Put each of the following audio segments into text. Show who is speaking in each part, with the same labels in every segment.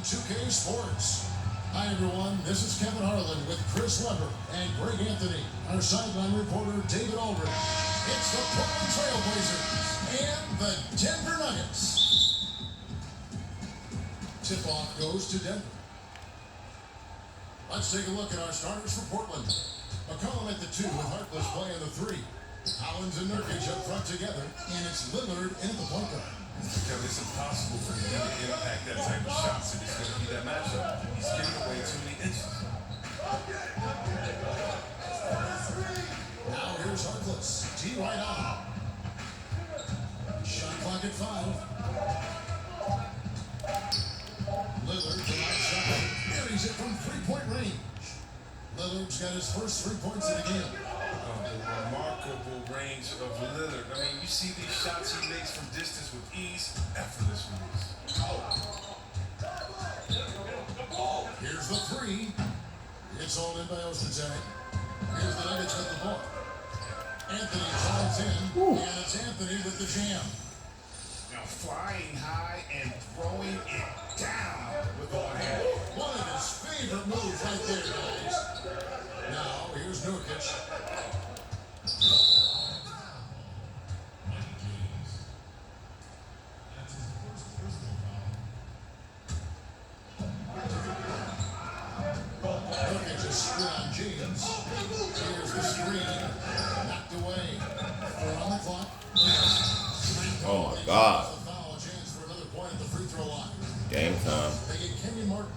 Speaker 1: 2K Sports. Hi everyone, this is Kevin Harlan with Chris Webber and Greg Anthony, our sideline reporter David Aldridge. It's the Portland Trailblazers and the Denver Nuggets. Tip-off goes to Denver. Let's take a look at our starters for Portland. McCollum at the 2 with Harkless playing the 3. Collins and Nurkic up front together, and it's Lillard in at the point guard.
Speaker 2: Kevin, it's impossible for him to impact that type of shots if it's going to be that matchup. He's giving away too many inches.
Speaker 1: Now here's Harkless. T right on. Shot clock at 5. Lillard from outside. Buries it from three-point range. Lillard's got his first 3 points in the game.
Speaker 2: The remarkable range of Lillard. I mean, you see these shots he makes from distance with ease, effortless release.
Speaker 1: Here's the 3. It's all in by Ostertag. Here's the Nuggets with the ball. Anthony drives in, and it's Anthony with the jam.
Speaker 3: Now flying high and throwing it down with all hand.
Speaker 1: One of his favorite moves right there, guys. Now, here's Nurkic. Nurkic is screwed on James. Here's the screen. Knocked away. 4 on the clock.
Speaker 4: Oh my God.
Speaker 1: Foul, a chance for another point at the free throw line.
Speaker 4: Game time.
Speaker 1: They get Kenyon Martin.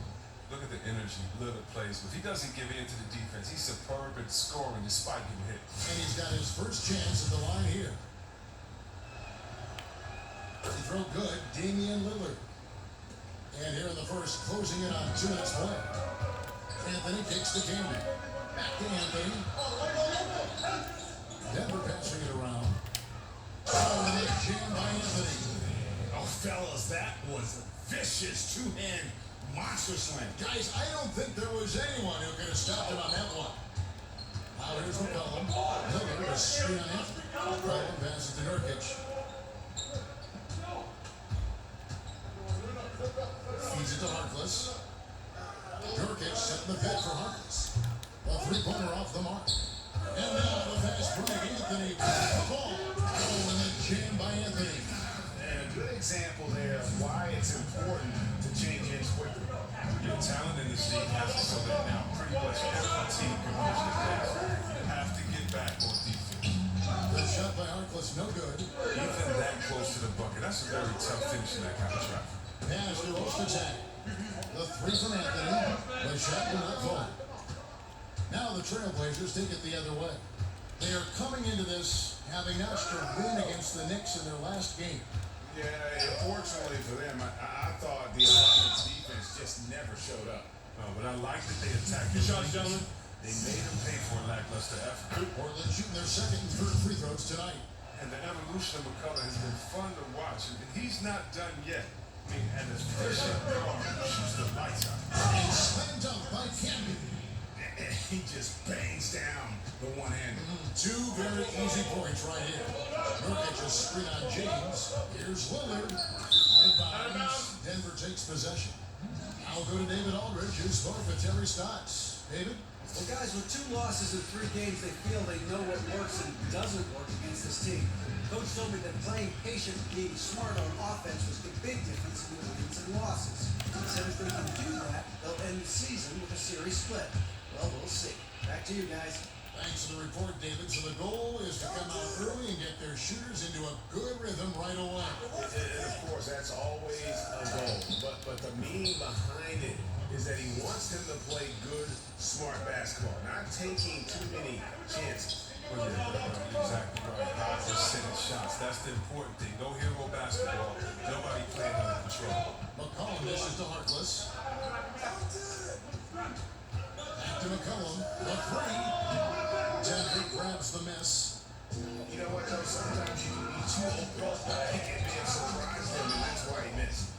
Speaker 2: Look at the energy Lillard plays with. He doesn't give in to the defense. He's superb at scoring despite getting hit.
Speaker 1: And he's got his first chance at the line here. He throw good, Damian Lillard. And here in the first, closing in on 2 minutes play. Anthony kicks to Camden. Back to Anthony. Denver passing it around. Oh, and a jam by Anthony.
Speaker 3: Oh, fellas, that was a vicious two-hand monster slam.
Speaker 1: Guys, I don't think there was anyone who could have stopped him on that one. Now here's McCollum. Lillard is screen on Anthony. McCollum passes to Nurkic. Feeds it to Harkless. Nurkic setting the pit for Harkless. A three-pointer off the mark. And now the fast break. Anthony with the ball. Oh, and the jam by Anthony.
Speaker 3: And a good example there of why it's important to change hands quickly.
Speaker 2: Your talent in this league has to show that now. Pretty much every team can push the pass. You have to get back on defense.
Speaker 1: The shot by Harkless, no good.
Speaker 2: Even that close to the bucket, that's a very tough finish in that kind of traffic.
Speaker 1: Pass to Ostertag. The 3 from Anthony. The shot will not fall. Now the Trailblazers take it the other way. They are coming into this having notched a win against the Knicks in their last game.
Speaker 3: Yeah, unfortunately for them, I thought the opponent's defense just never showed up.
Speaker 2: But I like that they attacked.
Speaker 3: Good shots, gentlemen.
Speaker 2: They made him pay for a lackluster effort.
Speaker 1: Portland shooting their second and third free throws tonight.
Speaker 2: And the evolution of McCullough has been fun to watch. And he's not done yet. I mean, and his efficient guard shoots the lights out.
Speaker 1: And slam dunk by Camden.
Speaker 3: He just bangs down the one-hander.
Speaker 1: 2 very easy points right here. Nurkic is screen on James. Here's Lillard. Out of bounds. Denver takes possession. I'll go to David Aldridge, who spoke with Terry Stotts. David?
Speaker 5: Well, guys, with 2 losses in 3 games, they feel they know what works and doesn't work against this team. Coach told me that playing patient, being smart on offense was the big difference in the wins and losses. He said if they can do that, they'll end the season with a series split. Well, we'll see. Back to you guys.
Speaker 1: Thanks for the report, David. So the goal is to come out early and get their shooters into a good rhythm right away.
Speaker 3: And of course, that's always a goal. But the meaning behind it is that he wants them to play good, smart basketball, not taking too many chances.
Speaker 2: Well, yeah, exactly right. High percentage shots. That's the important thing. No hero basketball. Nobody playing under control.
Speaker 1: McCollum misses to Harkless. Back to McCollum. The 3. Denver grabs the miss.
Speaker 3: You know what, though? Sometimes you can be too open. He can be a surprise them, and that's why he missed.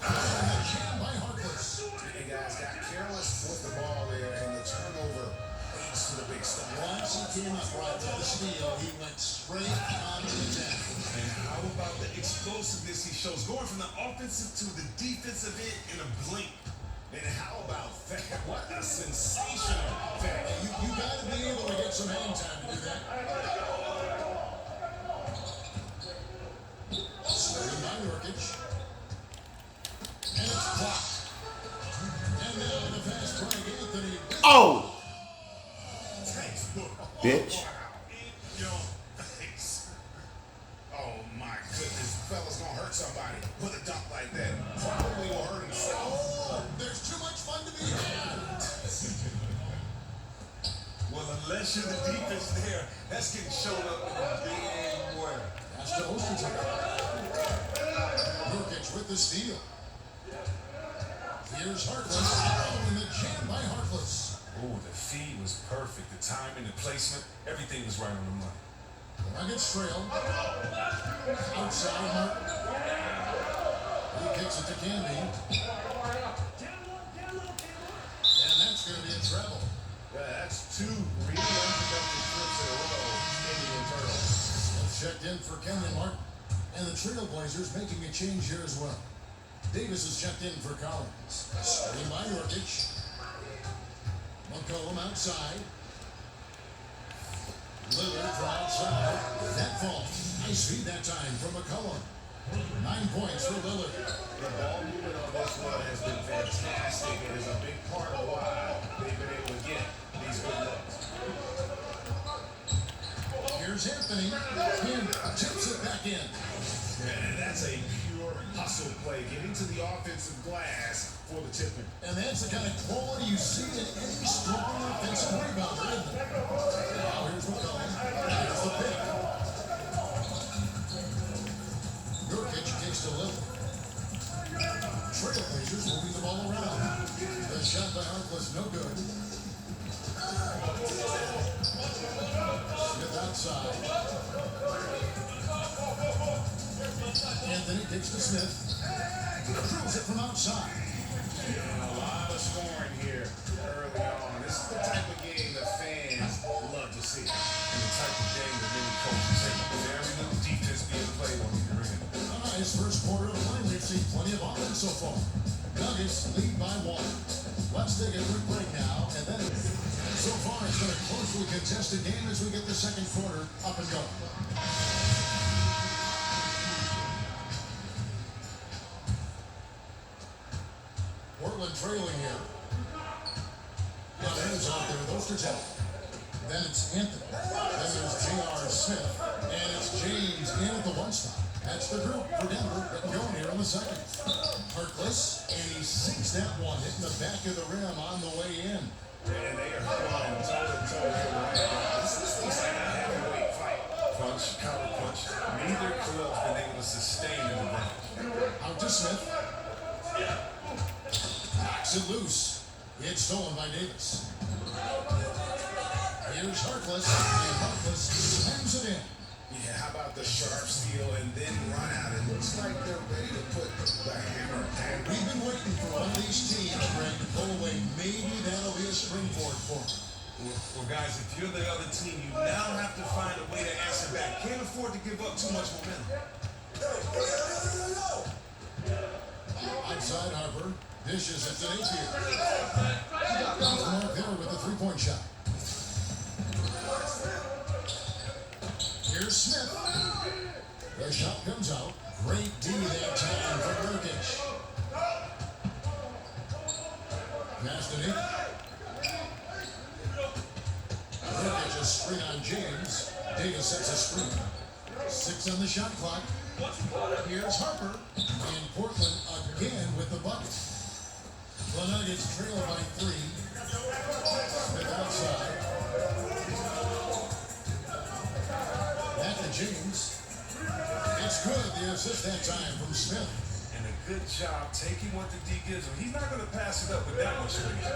Speaker 1: And a jam by Harkless.
Speaker 3: Hey, guys, got careless with the ball there, and the turnover leads to the big stop.
Speaker 1: Once he came up right with the steal, he went straight on to the tackle.
Speaker 2: And how about the explosiveness he shows, going from the offensive to the defensive end in a blink.
Speaker 3: And how about that? What a sensational fact.
Speaker 1: You got to be able to get some hang time to do that. Starting by Nurkic. And it's blocked. And now the fast break, Anthony.
Speaker 4: Oh,
Speaker 3: Textbook.
Speaker 4: bitch.
Speaker 3: In your face. Oh my goodness, fella's gonna hurt somebody with a dunk like that. Probably will hurt himself.
Speaker 1: Oh, there's too much fun to be had.
Speaker 2: Well, unless you're the defense there, that's getting shown up in a big way.
Speaker 1: Pass to Ostertag. Nurkic with the steal. Here's Harkless. Oh, and the jam by Harkless.
Speaker 2: Oh, the feed was perfect. The timing, the placement, everything was right on the money.
Speaker 1: The Nuggets trail. Outside Hart. He kicks it to Canby. And that's going to be a treble.
Speaker 3: Yeah, that's two really unproductive trips in a row in the internal.
Speaker 1: Smith checked in for Kenyon Martin. And the Trailblazers making a change here as well. Davis is checked in for Collins. Starting by Nurkic. McCollum outside. Lillard from outside. That fall. Nice feed that time from McCollum. 9 points for Lillard.
Speaker 3: The ball movement on this one has been fantastic and is a big part of why they've been able to get these good looks.
Speaker 1: Here's Anthony. Kim tips it back in.
Speaker 3: And that's a pure hustle play, getting to the offensive glass for the tipping.
Speaker 1: And that's the kind of quality you see in any strong offensive rebounder, isn't it? Now here's McCollum. Here's the pick. Nurkic kicks to Lillard. Trailblazers moving the ball around. The shot by Harkless, no good. Smith outside. Anthony kicks to Smith. Drills it from outside.
Speaker 3: And a lot of scoring here early on. This is the type of game the fans love to see.
Speaker 2: And the type of game that many coaches take very little defense being played on the arena.
Speaker 1: His first quarter of play, we've seen plenty of offense so far. Nuggets lead by 1. Let's take a quick break now, and then so far it's been a closely contested game as we get the second quarter up and going. Portland trailing here. Adams out there with Ostertag. Then it's Anthony. Then there's J.R. Smith. And it's James in at the 1 spot. That's the group for Denver getting going here in the second. Harkless, and he sinks that one, hitting the back of the rim on the way in.
Speaker 3: And they are going toe-to-toe here right now. This looks like a heavyweight fight.
Speaker 2: Punch, counter punch. Neither club's been able to sustain an advantage.
Speaker 1: Out to Smith. Knocks it loose. It's stolen by Davis. Here's Harkless, and Harkless slams it in.
Speaker 3: Yeah, how about the sharp steal and then run out? It looks like they're ready to put the hammer down.
Speaker 1: We've been waiting for one of these teams, Greg, to pull away. Maybe that'll be a springboard for them.
Speaker 2: Well, guys, if you're the other team, you now have to find a way to answer back. Can't afford to give up too much momentum.
Speaker 1: Outside Harper, dishes it to Napier. Mark there with the 3-point shot. Here's Smith. The shot comes out. Great D that time for Nurkic. Pass to Nick. Nurkic a screen on James. Davis sets a screen. 6 on the shot clock. Here's Harper. And Portland again with the bucket. The Nuggets trail by 3. Smith outside. Back to James. It's good. The assist that time from Smith.
Speaker 2: And a good job taking what the D gives him. He's not going to pass it up with that much space.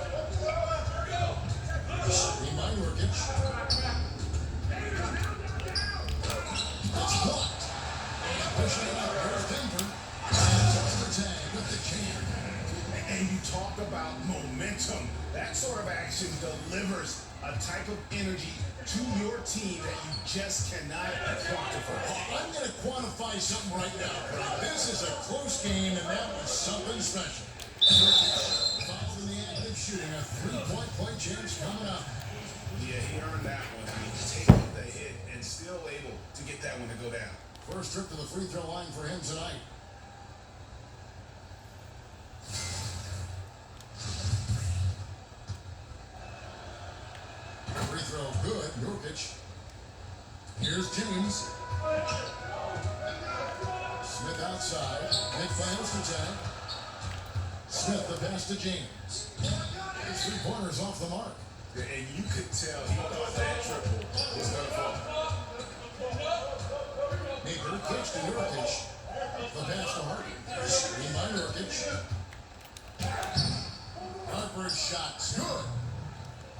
Speaker 1: Screen by Nurkic. It's blocked. And pushing it up. There's Denver. And it's Ostertag with the jam.
Speaker 3: And you talk about momentum. That sort of action delivers a type of energy to your team that you just cannot quantify.
Speaker 1: I'm going to quantify something right now. This is a close game, and that was something special. Fouled in the act of shooting. A three-point play chance coming up.
Speaker 3: Yeah, he earned that one. I mean, taking the hit and still able to get that one to go down.
Speaker 1: First trip to the free throw line for him tonight. Free throw good. Nurkic. Here's James. Smith outside. Nick Files to tag. Smith the pass to James. His three-pointers off the mark.
Speaker 3: And you could tell he thought that triple was going to fall.
Speaker 1: Baker kicks to Nurkic. The pass to Harden. Screen by Nurkic. Harper's shot's good.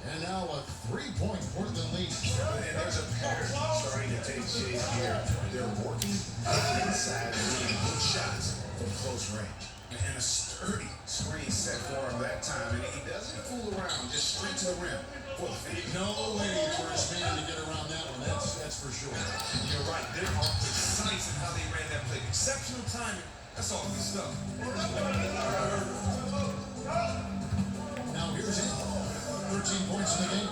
Speaker 1: And now a three-point Portland lead.
Speaker 3: And there's a pattern starting to take shape here. They're working inside and getting good shots from close range. And a sturdy screen set for him that time. And he doesn't fool around, just straight to the rim for the finish.
Speaker 1: No way for his man to get around that one. That's for sure.
Speaker 2: You're right. They are precise in how they ran that play. Exceptional timing. That's all good stuff.
Speaker 1: Now here's it. 13 points in the game.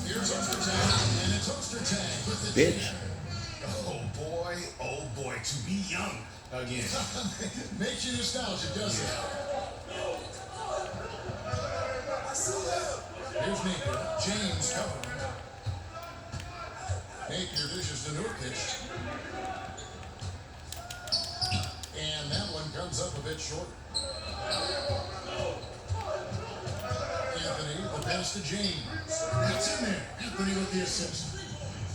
Speaker 1: Here's Ostertag, and it's Ostertag with the
Speaker 4: Bitch.
Speaker 3: Oh boy, to be young again.
Speaker 1: Makes you nostalgic, doesn't it? Here's Napier. James covering. Napier dishes to Nurkic. And that one comes up a bit short. Anthony, the pass to James. That's in there. Anthony with the assist.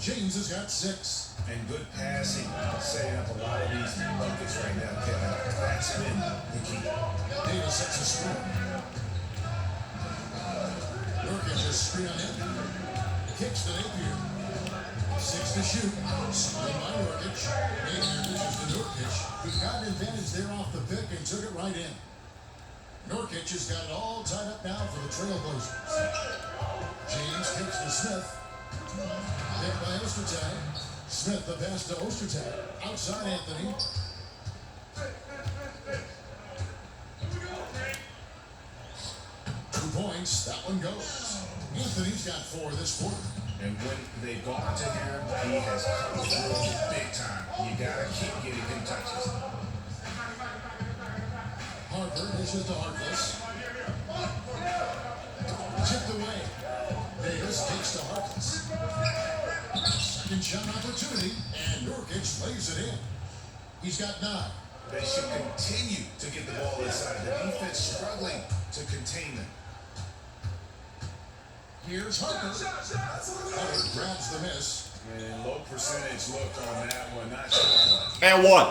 Speaker 1: James has got 6.
Speaker 3: And good passing, setting up a lot of these buckets right now, Kevin. That's been the key.
Speaker 1: Davis sets a screen. Nurkic just screen on him. Kicks to Napier. 6 to shoot. Screen by Nurkic. Napier dishes to Nurkic, who's got an advantage there off the pick and took it right in. Nurkic has got it all tied up now for the Trailblazers. James kicks to Smith. Picked by Ostertag. Smith the pass to Ostertag. Outside Anthony. 2 points. That one goes. Anthony's got 4 this quarter.
Speaker 3: And when they've gone to him, he has come through big time. You gotta keep getting him touches.
Speaker 1: Harper dishes to Harkless. Chipped away. Davis kicks to Harkless. Second shot opportunity, and Nurkic lays it in. He's got 9.
Speaker 3: They should continue to get the ball inside. The defense struggling to contain them.
Speaker 1: Here's Harper. Harper grabs the miss.
Speaker 3: And low percentage look on that one. Not sure.
Speaker 4: And what?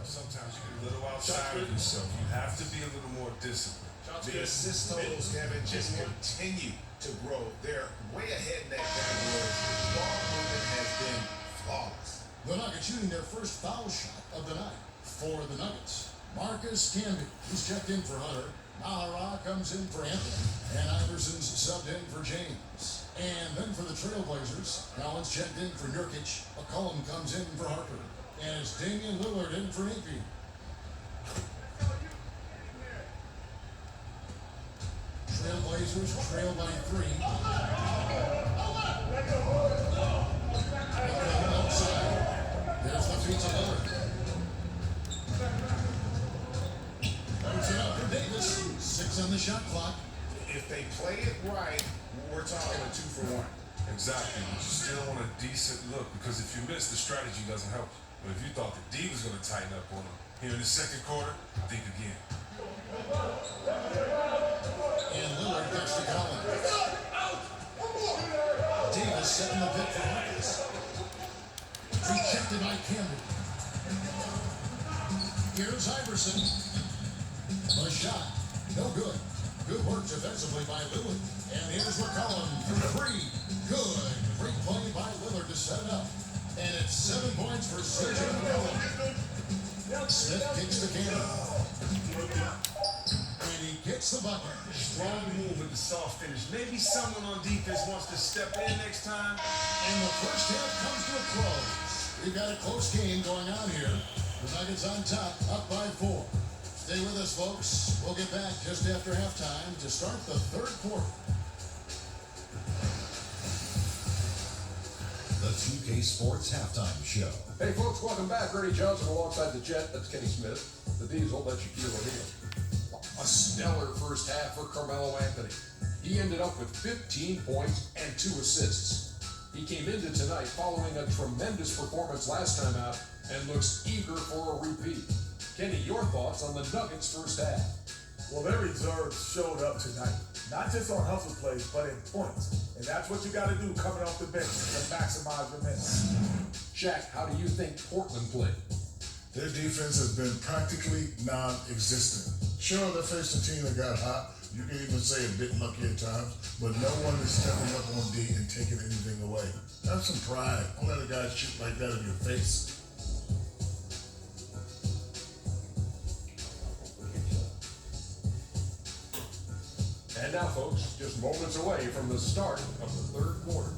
Speaker 2: Sometimes you get a little outside of yourself. You have to be a little more disciplined.
Speaker 3: The assist totals, Kevin, just continue to grow. They're way ahead in that category. Ball movement has been flawless.
Speaker 1: The Nuggets shooting their first foul shot of the night for the Nuggets. Marcus Camby, who's checked in for Hunter. Nahara comes in for Anthony. And Iverson's subbed in for James. And then for the Trailblazers, Collins checked in for Nurkic. McCollum comes in for Harper. And it's Damian Lillard in for Napier. Trailblazers trail by 3. Outside. There's the feet to Lillard. Puts it up for Davis. 6 on the shot clock.
Speaker 3: If they play it right, we're talking a 2 for 1.
Speaker 2: Exactly. But you still want a decent look because if you miss, the strategy doesn't help you. But if you thought the D was going to tighten up on them here in the second quarter, think again.
Speaker 1: And Lillard gets to Collins. Davis setting the pick for Harkless. Rejected by Campbell. Here's Iverson. The shot. No good. Good work defensively by Lillard. And here's McCollum for 3. Good. Great play by Lillard to set it up. And it's 7 points for CJ McCollum. Smith kicks to Campbell. And he gets gets the bucket.
Speaker 2: Strong move with the soft finish. Maybe someone on defense wants to step in next time.
Speaker 1: And the first half comes to a close. We've got a close game going on here. The Nuggets on top, up by 4. Stay with us, folks. We'll get back just after halftime to start the third quarter.
Speaker 6: The 2K Sports Halftime Show.
Speaker 7: Hey folks, welcome back. Ernie Johnson alongside the Jet. That's Kenny Smith. The Diesel, that's Shaquille O'Neal. A stellar first half for Carmelo Anthony. He ended up with 15 points and 2 assists. He came into tonight following a tremendous performance last time out and looks eager for a repeat. Kenny, your thoughts on the Nuggets' first half?
Speaker 8: Well, their reserves showed up tonight. Not just on hustle plays, but in points. And that's what you got to do coming off the bench to maximize your minutes.
Speaker 7: Shaq, how do you think Portland played?
Speaker 9: Their defense has been practically non-existent. Sure, they faced a team that got hot. You can even say a bit lucky at times, but no one is stepping up on D and taking anything away. Have some pride. Don't let a guy shoot like that in your face.
Speaker 7: And now, folks, just moments away from the start of the third quarter.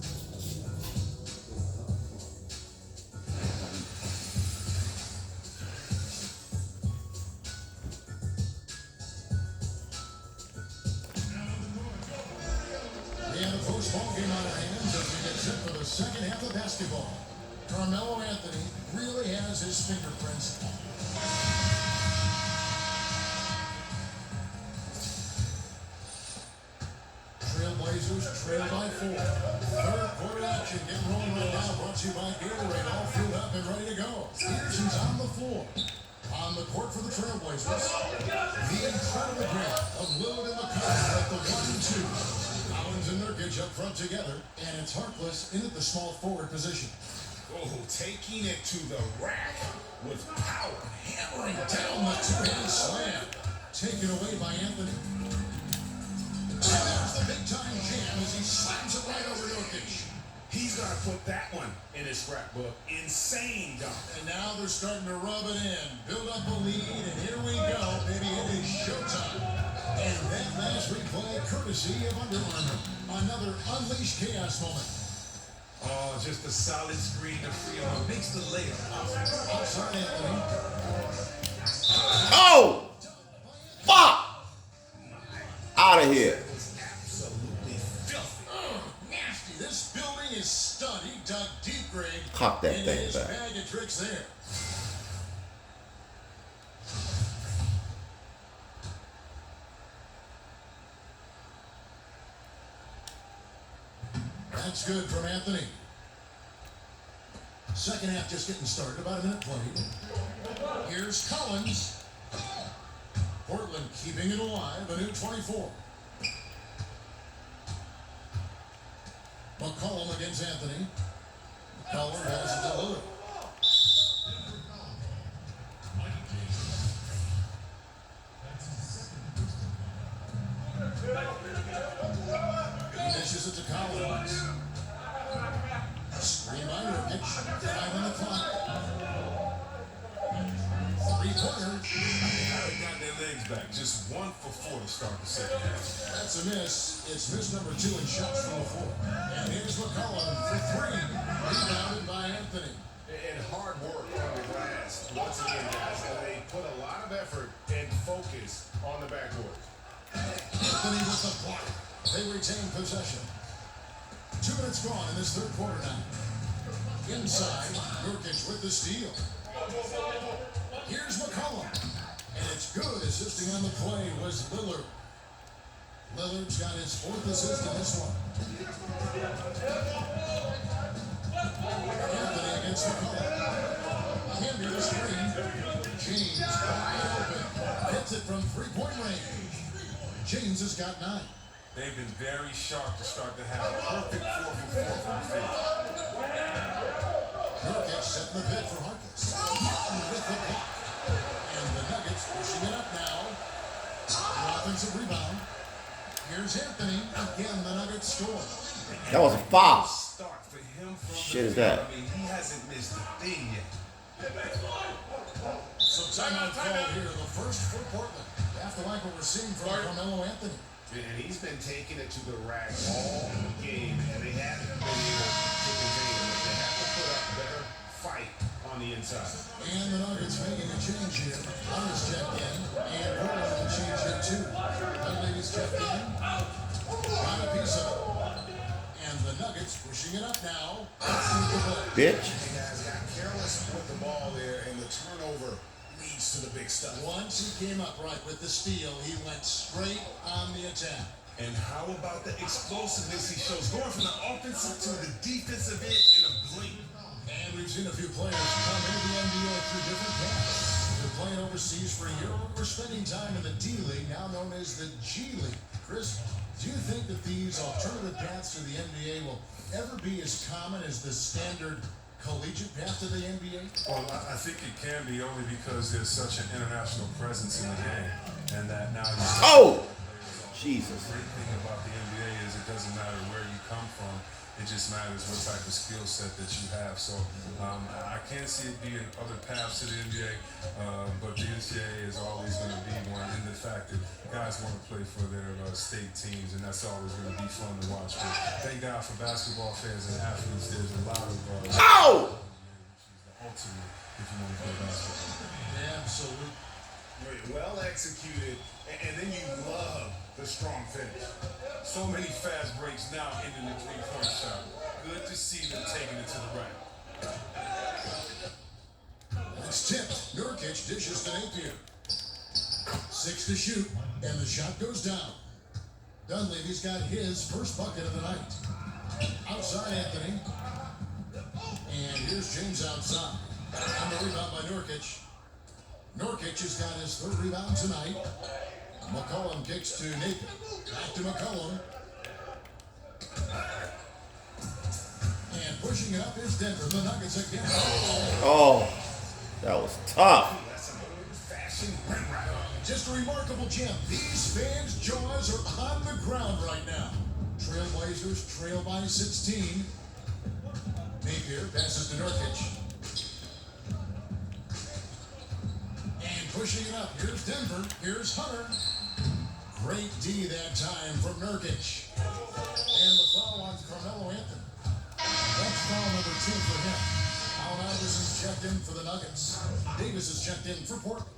Speaker 1: We have a close ball game on our hands as we get set for the second half of basketball. Carmelo Anthony really has his fingerprints on it. Trailblazers trail by 4. Third quarter action getting rolling right now. Brought to you by Gatorade. All filled up and ready to go. Peterson's on the floor. On the court for the Trailblazers. The incredible grab of Lillard and McCollum at the 1-2. Collins and Nurkic up front together. And it's Harkless in at the small forward position.
Speaker 3: Oh, taking it to the rack with power.
Speaker 1: Hammering down the two-handed slam. Taken away by Anthony. And there's the big-time jam as he slams it right over Nurkic.
Speaker 3: He's got to put that one in his scrapbook. Insane dunk.
Speaker 1: And now they're starting to rub it in. Build up a lead, and here we go, baby. It is showtime. And that last replay, courtesy of Under Armour. Another Unleash Chaos moment.
Speaker 2: Oh, just a solid screen to free him. Makes the layup.
Speaker 1: Outside Anthony.
Speaker 4: Oh! Fuck! Out of here.
Speaker 3: Absolutely filthy.
Speaker 1: Nasty. This building is stunned. He dug deep, Greg.
Speaker 4: Cock that
Speaker 1: into
Speaker 4: thing
Speaker 1: his
Speaker 4: back.
Speaker 1: bag of tricks there. That's good from Anthony. Second half just getting started. About a minute played. Here's Collins. Portland keeping it alive. A new 24. McCollum against Anthony. McCollum has it to Lillard. He dishes it to Collins. Screen by Nurkic. 5 on the clock. Three-pointer.
Speaker 2: They got their legs back. Just 1 for 4 to start the second half.
Speaker 1: That's a miss. It's miss number 2 in shots from the floor. And here's McCollum for 3. Rebounded by Anthony.
Speaker 3: And hard work on the glass. Once again, guys, they put a lot of effort and focus on the backboard.
Speaker 1: Anthony with the block. They retain possession. 2 minutes gone in this third quarter now. Inside, Nurkic with the steal. Here's McCollum. And it's good. Assisting on the play was Lillard. Lillard's got his 4th assist in this one. Anthony against McCollum. Henry the screen. James wide open. Hits it from 3-point range. James has got 9.
Speaker 2: They've been very sharp to start the half. Perfect 4 for 4 from the field.
Speaker 1: Nurkic setting the pit for Harkless. Martin with the block. And the Nuggets pushing it up now. The offensive rebound. Here's Anthony. Again, the Nuggets score.
Speaker 4: That was a foul.
Speaker 2: Start for him from
Speaker 4: Shit
Speaker 2: the
Speaker 4: is
Speaker 2: field.
Speaker 4: that?
Speaker 2: I mean, he hasn't missed a thing yet.
Speaker 1: So timeout called here. The first for Portland. have to like what we're seeing from Melo Anthony.
Speaker 3: And he's been taking it to the rack all game, and they haven't been able to contain him. They have to put up better fight on the inside.
Speaker 1: And the Nuggets making a change here. Hunter's checked in, and we're going to change here too. Dunleavy's checked in. Got a piece of it. And the Nuggets pushing it up now.
Speaker 4: Bitch.
Speaker 3: The guys got careless with the ball there, and the turnover leads to the big stuff.
Speaker 1: Once he came up right with the steal, he went straight on the attack.
Speaker 2: And how about the explosiveness he shows, going from the offensive to the defensive end in a blink?
Speaker 1: And we've seen a few players come into the NBA through different paths. They're playing overseas for a year, or we're spending time in the D League, now known as the G League. Chris, do you think that these alternative paths to the NBA will ever be as common as the standard collegiate path to the NBA?
Speaker 2: Well, I think it can be only because there's such an international presence in the game, and that now you
Speaker 4: Oh! Jesus.
Speaker 2: The great thing about the NBA is it doesn't matter where you come from. It just matters what type of skill set that you have. So I can't see it being other paths to the NBA, but the NCAA is always going to be one in the fact that guys want to play for their state teams, and that's always going to be fun to watch. But thank God for basketball fans and athletes. There's a lot of
Speaker 4: Ow!
Speaker 2: the ultimate if you want to play basketball.
Speaker 1: Yeah, absolutely.
Speaker 3: Well executed, and then you love the strong finish.
Speaker 2: So many fast breaks now ending the three-point shot. Good to see them taking it to the rack.
Speaker 1: It's tipped. Nurkic dishes to Napier. 6 to shoot, and the shot goes down. Dunleavy's got his first bucket of the night. Outside Anthony. And here's James outside. On the rebound by Nurkic. Nurkic has got his third rebound tonight. McCollum kicks to Napier. Back to McCollum. And pushing it up is Denver. The Nuggets again.
Speaker 4: Oh, that was tough.
Speaker 3: That's an old-fashioned rim right on.
Speaker 1: Just a remarkable gem. These fans' jaws are on the ground right now. Trailblazers trail by 16. Napier passes to Nurkic. And pushing it up. Here's Denver. Here's Hunter. Great D that time from Nurkic. And the foul on Carmelo Anthony. That's foul number 2 for him. Allen Iverson's checked in for the Nuggets. Davis is checked in for Portland.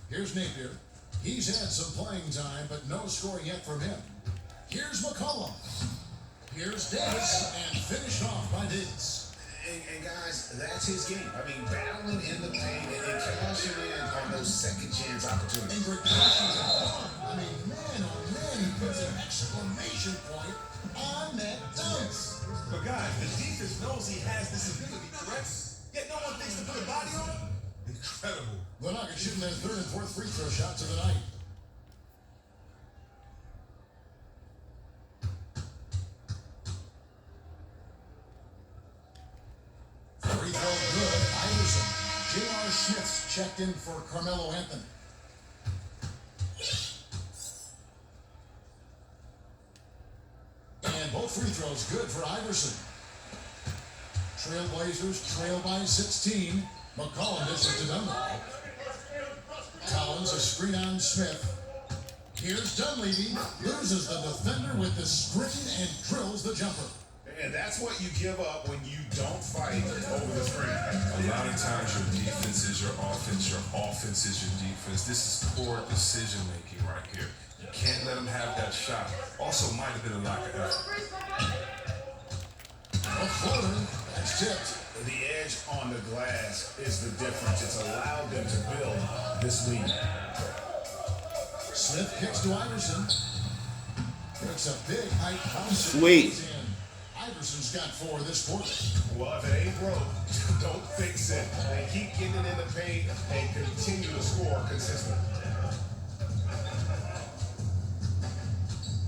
Speaker 1: Here's Napier. He's had some playing time, but no scoring yet from him. Here's McCollum. Here's Davis, and finished off by Davis.
Speaker 3: And guys, that's his game. I mean, battling in the paint and cashing in on those second chance opportunities.
Speaker 1: And Rick Nash, I mean, man, oh man, he puts an exclamation point on that dunk.
Speaker 2: But guys, the defense knows he has this ability, correct? Yet no one thinks to put a body on him? Incredible.
Speaker 1: The Nuggets shooting their third and fourth free throw shots of the night. Free throw good. Iverson. J.R. Smith's checked in for Carmelo Anthony. And both free throws good for Iverson. Trailblazers trail by 16. McCollum dishes to Dunleavy. Collins a screen on Smith. Here's Dunleavy. Loses the defender with the screen and drills the jumper.
Speaker 3: And that's what you give up when you don't fight over the screen.
Speaker 2: A lot of times your defense is your offense is your defense. This is poor decision making right here. You can't let them have that shot. Also might have been a lack of effort.
Speaker 1: A floater. That's tipped.
Speaker 3: The edge on the glass is the difference. It's allowed them to build this lead.
Speaker 1: Smith kicks to Iverson. It's a big height bounce.
Speaker 4: Sweet.
Speaker 1: Iverson's got 4 this quarter.
Speaker 3: Well, if it ain't broke, don't fix it. And keep getting it in the paint and continue to score consistently.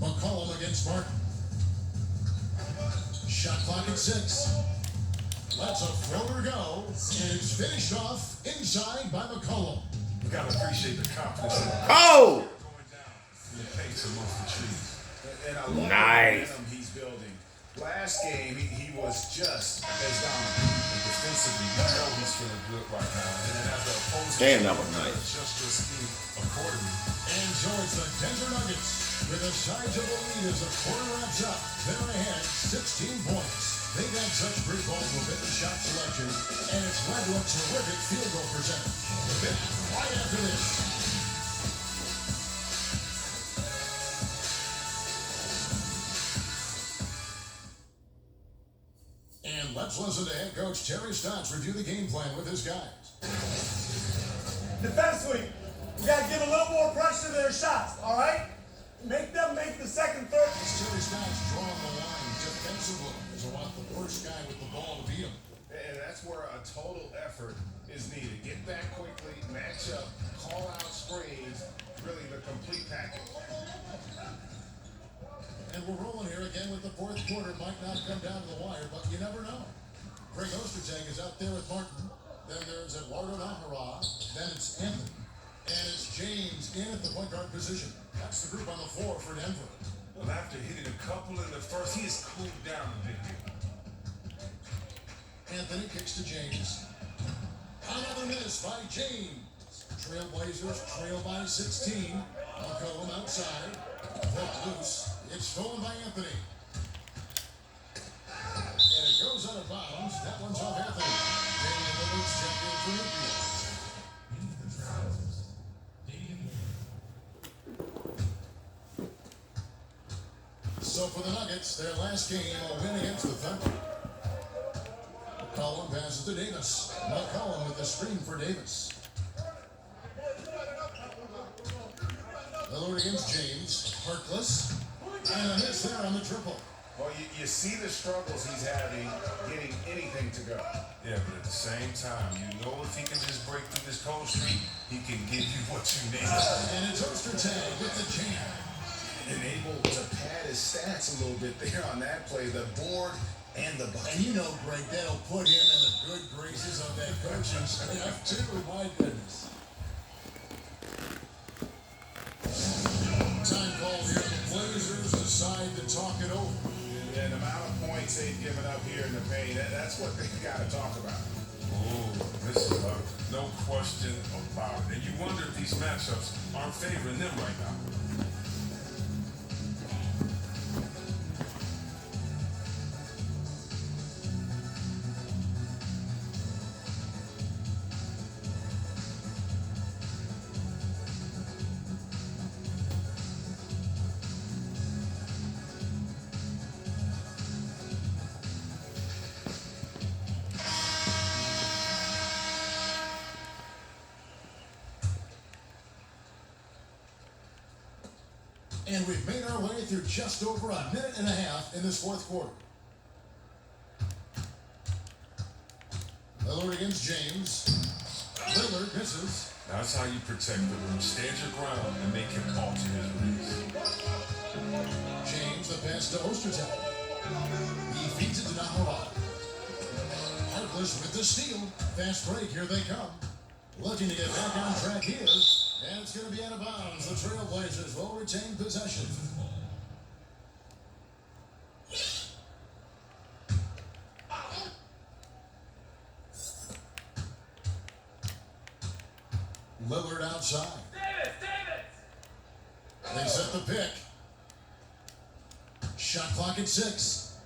Speaker 1: McCollum against Martin. Shot clock at 6. Lets a floater go, and it's finished off inside by McCollum.
Speaker 2: You gotta appreciate the confidence in the
Speaker 4: Oh!
Speaker 2: going down in the pace amongst the trees.
Speaker 3: And I love
Speaker 4: Nice.
Speaker 3: the momentum he's building. Last game, he was just as dominant.
Speaker 2: And defensively, you know he's feeling good right now. And then as the opposing
Speaker 4: Damn, that
Speaker 2: team
Speaker 4: was
Speaker 2: are gonna
Speaker 4: nice.
Speaker 2: adjust their scheme accordingly.
Speaker 1: And so it's the Denver Nuggets with a sizable lead as the quarter wraps up. They're ahead 16 points. They've had such great ball movement and shot selection, and it's led to a terrific field goal percentage. Back right after this. And let's listen to head coach Terry Stotts review the game plan with his guys.
Speaker 10: Defensively, we got to give a little more pressure to their shots, all right? Make them make the second, third.
Speaker 1: Terry Stotts drawing the line defensively as I want the worst guy with the ball to beat him.
Speaker 3: And that's where a total effort is needed. Get back quickly, match up, call out screens, really the complete package.
Speaker 1: And we're rolling here again with the fourth quarter. Might not come down to the wire, but you never know. Greg Ostertag is out there with Martin. Then there's Eduardo Nahara. Then it's Anthony. And it's James in at the point guard position. That's the group on the floor for Denver.
Speaker 2: Well, after hitting a couple in the first, he has cooled down a bit here.
Speaker 1: Anthony kicks to James. Another miss by James. Trailblazers trail by 16. McCollum outside. Hooked loose. It's stolen by Anthony. And it goes out of bounds. That one's off Anthony. Damian Lillard's checked in for Nucleus. So for the Nuggets, their last game, a win against the Thunder. McCollum passes to Davis. McCollum with the screen for Davis. Lillard against James. Harkless. And a miss there on the triple.
Speaker 3: Well, you see the struggles he's having getting anything to go.
Speaker 2: Yeah, but at the same time, you know if he can just break through this cold streak, he can give you what you need.
Speaker 1: And it's Ostertag with the jam.
Speaker 3: And able to pad his stats a little bit there on that play, the board and the bucket.
Speaker 1: And you know, Greg, that'll put him in the good graces of that coaching staff too. My goodness. Time called here. The Blazers decide to talk it over.
Speaker 3: And the amount of points they've given up here in the paint, that's what they've got to talk about.
Speaker 2: Oh, this is no question about it. And you wonder if these matchups aren't favoring them right now.
Speaker 1: And we've made our way through just over a minute and a half in this fourth quarter. Lillard against James. Lillard misses.
Speaker 2: That's how you protect the rim. Stand your ground and make him alter his reads.
Speaker 1: James, the pass to Ostertag. He feeds it to Nahara. Harkless with the steal. Fast break, here they come. Looking to get back on track here. And it's going to be out of bounds. The Trailblazers will retain possession. Lillard outside. They set the pick. Shot clock at 6.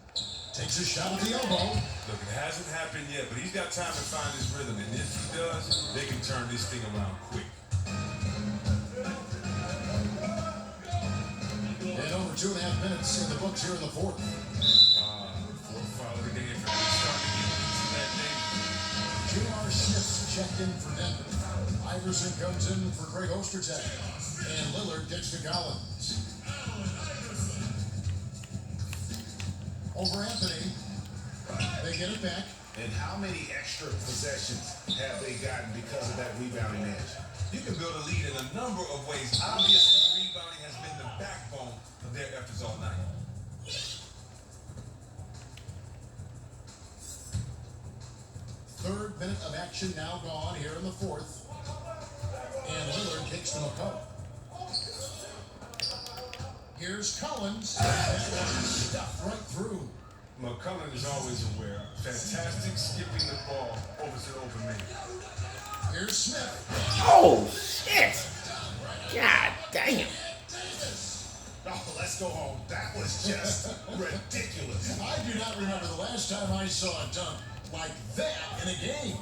Speaker 1: Takes a shot at the elbow.
Speaker 2: Look, it hasn't happened yet, but he's got time to find his rhythm. And if he does, they can turn this thing around quick.
Speaker 1: And over 2.5 minutes in the books here in the fourth.
Speaker 2: Fourth foul of the game for him. Starting to get into that name.
Speaker 1: J.R. Smith's checked in for Denver. Iverson comes in for Greg Ostertag. And Lillard gets to Collins. Over Anthony. They get it back.
Speaker 3: And how many extra possessions have they gotten because of that rebounding edge?
Speaker 2: You can build a lead in a number of ways. Obviously, rebounding has been the backbone of their efforts all night.
Speaker 1: Third minute of action now gone here in the fourth. And Lillard kicks to McCollum. Here's Collins. That one stuffed right through.
Speaker 2: McCullough is always aware. Fantastic skipping the ball over to the open man.
Speaker 1: Here's Smith.
Speaker 4: Oh, shit. God damn.
Speaker 3: Oh, let's go home. That was just ridiculous.
Speaker 1: I do not remember the last time I saw a dunk like that in a game.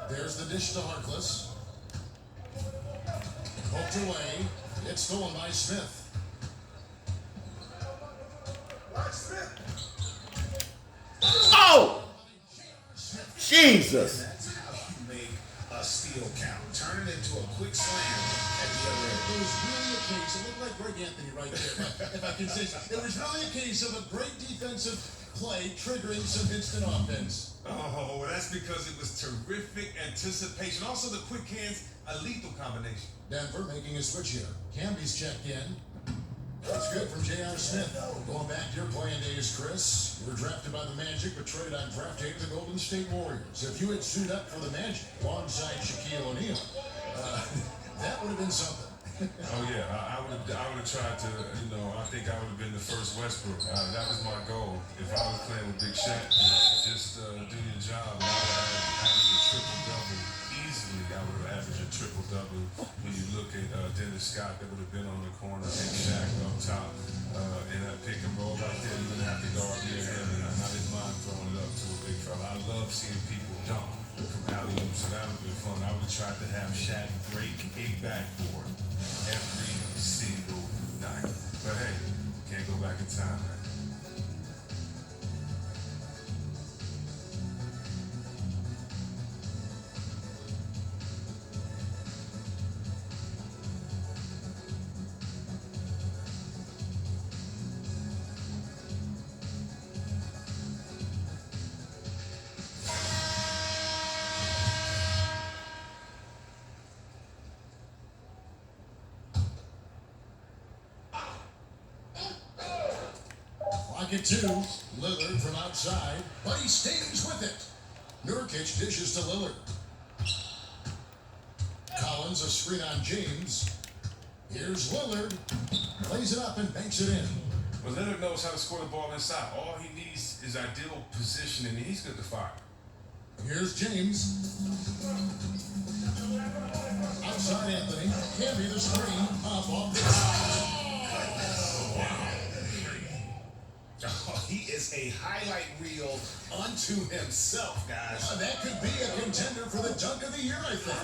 Speaker 1: There's the dish to Harkless. Poked away. It's stolen by Smith.
Speaker 4: Oh! Jesus.
Speaker 3: That's how you make a steal count. Turn it into a quick slam at the other end.
Speaker 1: It was really a case, it looked like Greg Anthony right there, if I can say so. It was really a case of a great defensive play triggering some instant offense.
Speaker 2: Oh, that's because it was terrific anticipation. Also, the quick hands, a lethal combination.
Speaker 1: Denver making a switch here. Camby's checked in. That's good from J.R. Smith. Going back to your playing days, Chris. You were drafted by the Magic, but traded on draft day to the Golden State Warriors. If you had suited up for the Magic alongside Shaquille O'Neal, that would have been something.
Speaker 2: Oh yeah, I would have tried to. I think I would have been the first Westbrook. That was my goal. If I was playing with Big Shaq, just do your job. And I would have averaged a triple double easily. I would have averaged a triple double. When you look at Dennis Scott, that would have been on the corner, Big Shaq up top in that pick and roll right there. You're gonna have to guard near him, and I didn't mind throwing it up to a big fella. I love seeing people dunk from alley-oop, so that would have been fun. I would have tried to have Shaq break a backboard every single night. But hey, can't go back in time, man.
Speaker 1: Pocket two. Lillard from outside, but he stays with it. Nurkic dishes to Lillard. Collins a screen on James. Here's Lillard. Lays it up and banks it in.
Speaker 2: But Leonard knows how to score the ball inside. All he needs is ideal positioning, and he's good to fire.
Speaker 1: Here's James. Outside Anthony. Camby the screen. Up off the
Speaker 3: Oh, he is a highlight reel unto himself, guys.
Speaker 1: That could be a contender for the dunk of the year, I think.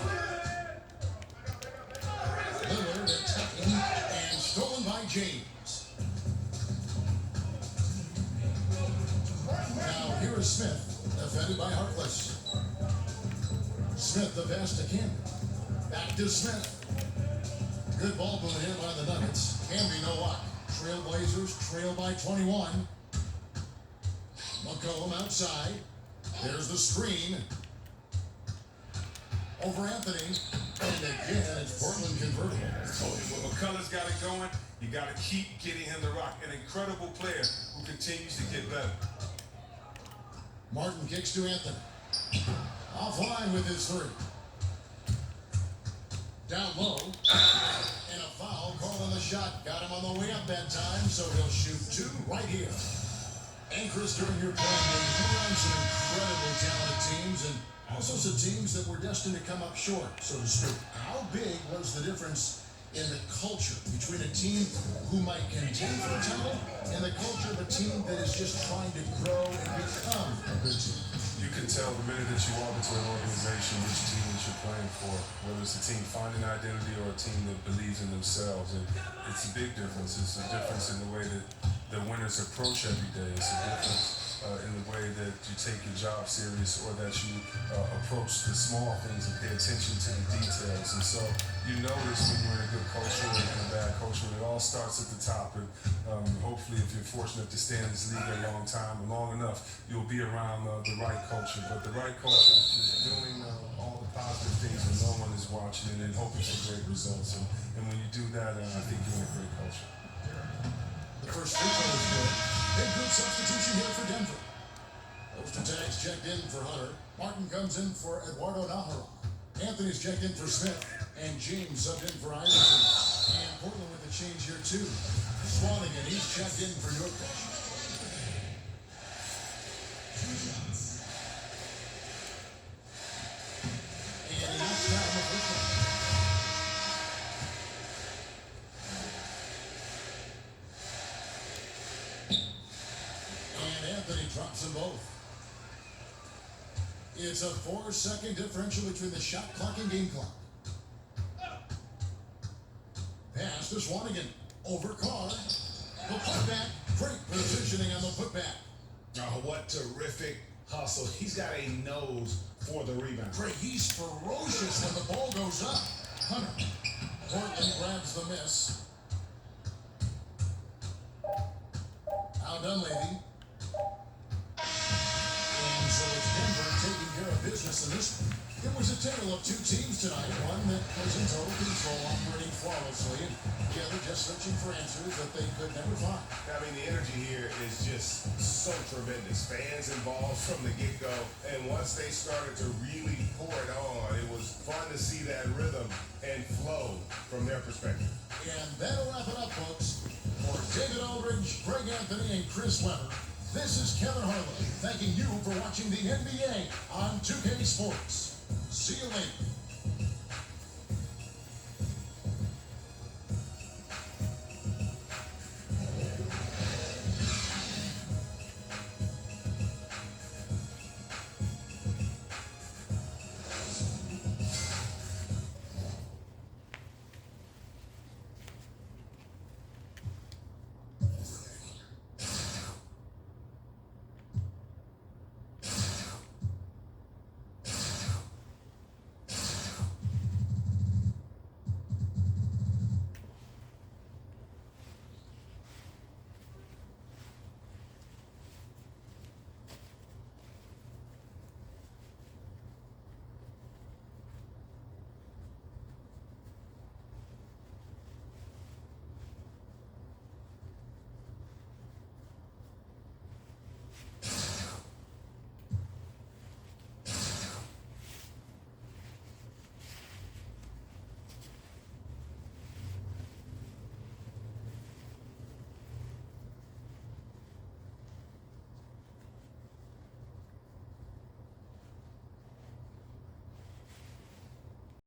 Speaker 1: Lillard attacking and stolen by James. Now here is Smith, defended by Harkless. Smith the pass to Camby. Back to Smith. Good ball movement here by the Nuggets. Camby no luck. Trailblazers trail by 21. McCollum outside. There's the screen. Over Anthony. And again, it's Portland converting.
Speaker 2: When McCullough's got it going, you got to keep getting him the rock. An incredible player who continues to get better.
Speaker 1: Martin kicks to Anthony. Offline with his three. Down low. And a foul called on the shot. Got him on the way up that time, so he'll shoot two right here. And Chris, during your playing days, you were on some incredibly talented teams and also some teams that were destined to come up short, so to speak. How big was the difference in the culture between a team who might contend for the title and the culture of a team that is just trying to grow and become a good team?
Speaker 2: You can tell the minute that you walk into an organization which team that you're playing for, whether it's a team finding identity or a team that believes in themselves. And it's a big difference. It's a difference in the way that the winners approach every day. It's a difference in the way that you take your job serious or that you approach the small things and pay attention to the details. And so you notice when you're in a good culture and in a bad culture, it all starts at the top. And hopefully, if you're fortunate to stay in this league a long time or long enough, you'll be around the right culture. But the right culture is just doing all the positive things when no one is watching and hoping for great results. And when you do that, I think you're in a great culture.
Speaker 1: The first free throw is good. Big good substitution here for Denver. Those two tags checked in for Hunter. Martin comes in for Eduardo Nahara. Anthony's checked in for Smith. And James subbed in for Iverson. And Portland with a change here too. Swanigan, he's checked in for Nurkic. It's a 4-second differential between the shot clock and game clock. Pass to Swanigan. Over Carr. The putback. Great positioning on the putback.
Speaker 3: Oh, what terrific hustle. He's got a nose for the rebound.
Speaker 1: Trey, he's ferocious when the ball goes up. Hunter. Portland grabs the miss. Now Dunleavy. And so it's Denver taking care of business in this one. It was a tale of two teams tonight. One that was in total control, operating flawlessly, and the other just searching for answers that they could never find.
Speaker 3: I mean, the energy here is just so tremendous. Fans involved from the get-go, and once they started to really pour it on, it was fun to see that rhythm and flow from their perspective.
Speaker 1: And that'll wrap it up, folks. For David Aldridge, Greg Anthony, and Chris Webber, this is Kevin Harlan thanking you for watching the NBA on 2K Sports. See you later.